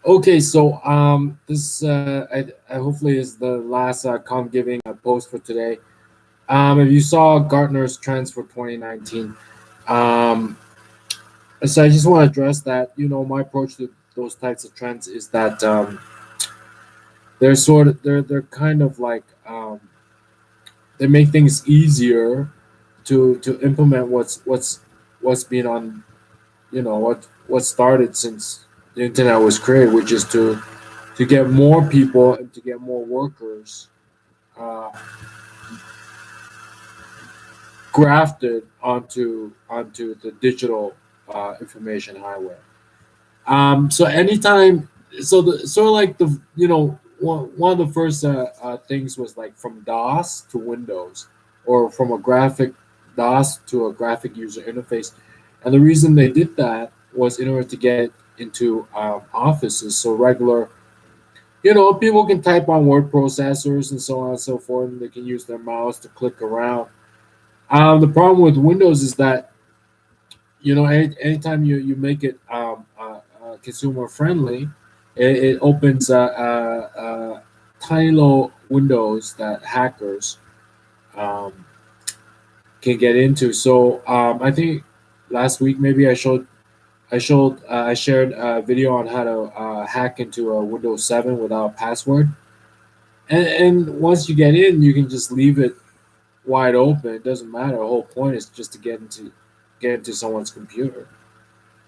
Okay, so this I hopefully is the last COMMGiving post for today. If you saw Gartner's trends for 2019, um, so I just want to address that. My approach to those types of trends is that they're kind of like they make things easier to implement what's been on what started since the internet was created, which is to get more people and to get more workers uh, grafted onto the digital information highway. So anytime, so the sort of like the one of the first things was like from DOS to Windows, or from a graphic DOS to a graphic user interface, and the reason they did that was in order to get it into offices, so regular people can type on word processors and so on and so forth, and they can use their mouse to click around. The problem with Windows is that anytime you make it consumer friendly, it opens tiny little windows that hackers um, can get into. So I think last week maybe I shared a video on how to hack into a Windows 7 without a password. And once you get in, you can just leave it wide open. It doesn't matter. The whole point is just to get into someone's computer.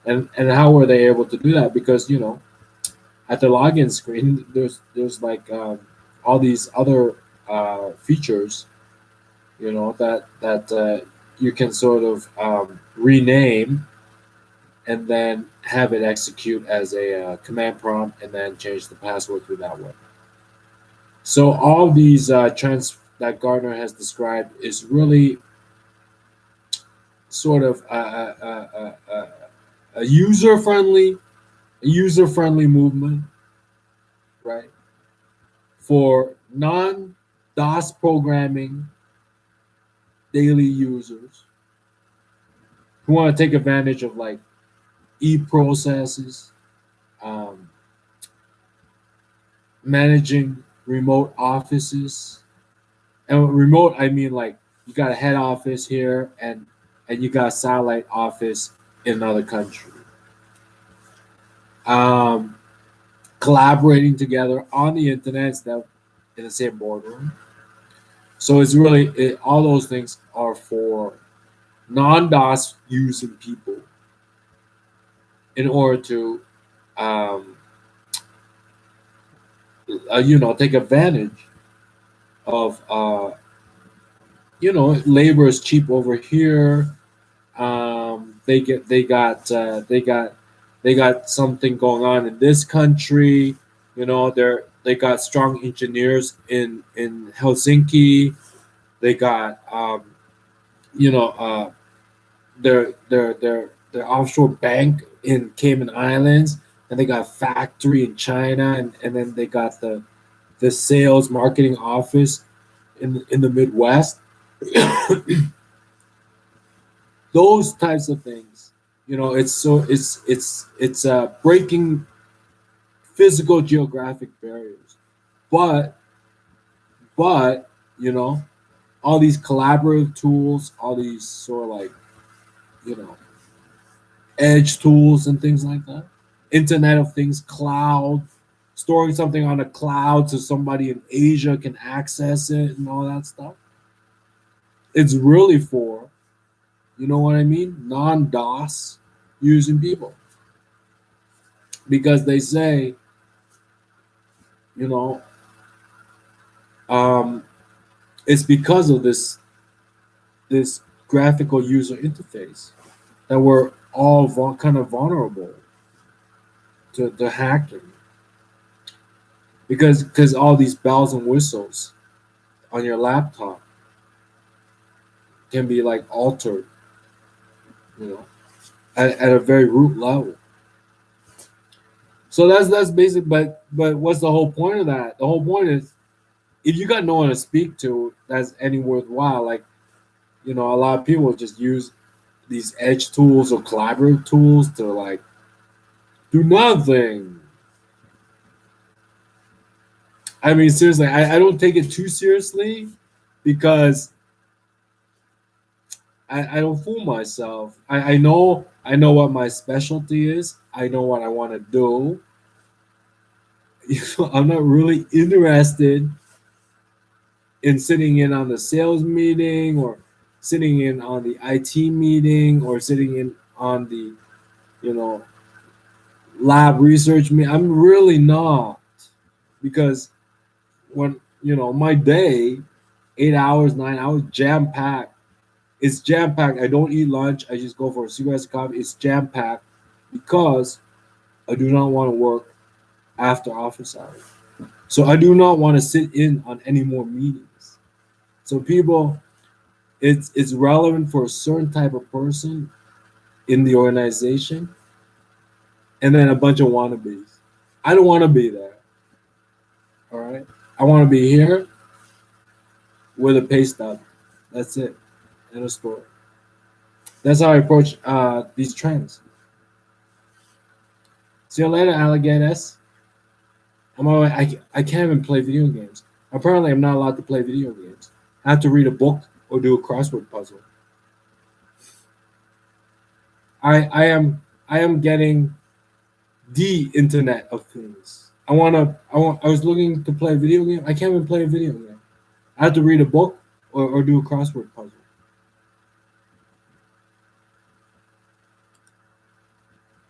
And how were they able to do that? Because at the login screen, there's like all these other features, that you can sort of rename and then have it execute as a command prompt, and then change the password through that way. So all these trends that Gardner has described is really sort of a user friendly movement, right? For non DOS programming daily users who want to take advantage of like e-processes, um, managing remote offices. And remote, I mean like you got a head office here, and you got a satellite office in another country. Um, Collaborating together on the internet instead of in the same boardroom. So it's really all those things are for non-DOS using people in order to um, take advantage of labor is cheap over here. They got something going on in this country. They got strong engineers in Helsinki. They got their offshore bank in Cayman Islands, and they got a factory in China, and then they got the sales marketing office in the Midwest. Those types of things, it's breaking physical geographic barriers, but but you know all these collaborative tools, all these sort of like you know edge tools and things like that. Internet of Things, cloud, storing something on a cloud so somebody in Asia can access it and all that stuff. It's really for, what I mean, non DOS using people, because they say, you know, um, it's because of this graphical user interface that we're all kind of vulnerable to hacking, because all these bells and whistles on your laptop can be like altered, you know, at a very root level. So that's basic. But what's the whole point of that? The whole point is, if you got no one to speak to that's any worthwhile, like a lot of people just use these edge tools or collaborative tools to like do nothing. I mean, seriously, I don't take it too seriously because I don't fool myself. I know what my specialty is. I know what I want to do. I'm not really interested in sitting in on the sales meeting or sitting in on the IT meeting or sitting in on the you know lab research meeting. I'm really not, because when my day, 8 hours, 9 hours, jam packed. It's jam packed. I don't eat lunch. I just go for a cigarette, coffee. It's jam packed because I do not want to work after office hours. So I do not want to sit in on any more meetings. So people, it's relevant for a certain type of person in the organization, and then a bunch of wannabes. I don't want to be there. All right, I want to be here with a pay stub. That's it. End of story. That's how I approach these trends. See you later, alligators. I can't even play video games. Apparently, I'm not allowed to play video games. I have to read a book or do a crossword puzzle. I am getting the Internet of Things. I was looking to play a video game. I can't even play a video game. I have to read a book or do a crossword puzzle.